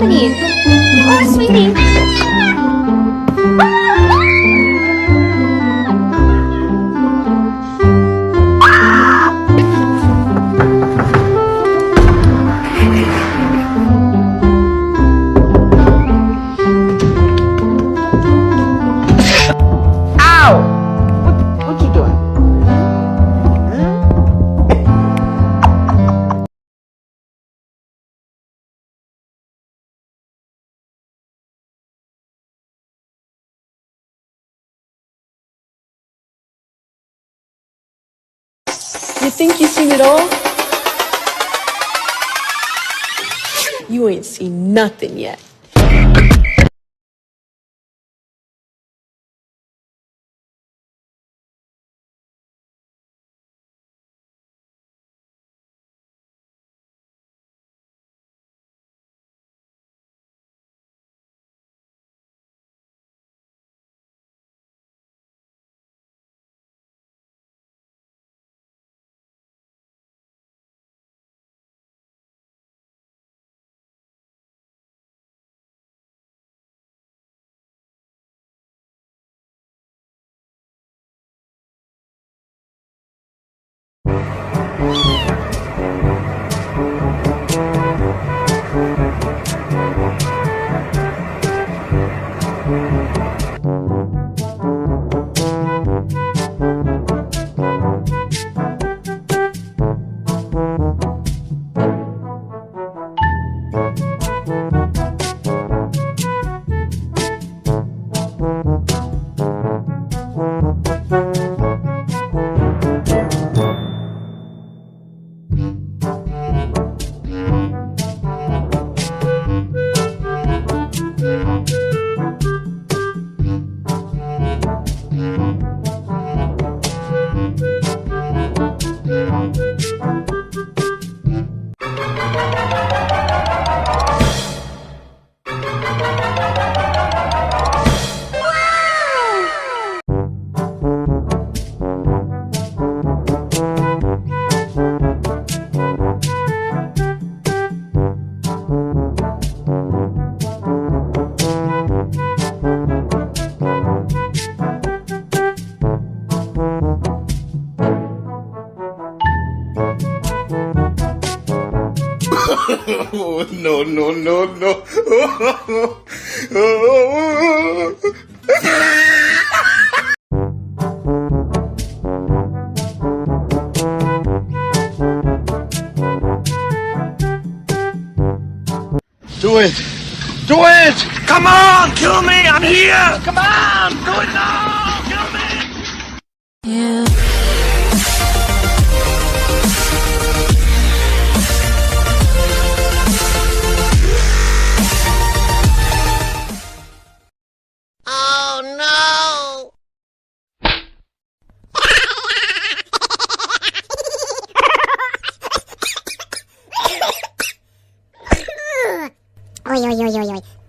happening? Oh, sweetie. Ow! What you doing? You think you seen it all? You ain't seen nothing yet. Oh, no, no, no, no. Do it! Do it! Come on, kill me! I'm here! Come on! Do it now! Kill me! Yeah. Oi, oi, oi, oi, oi.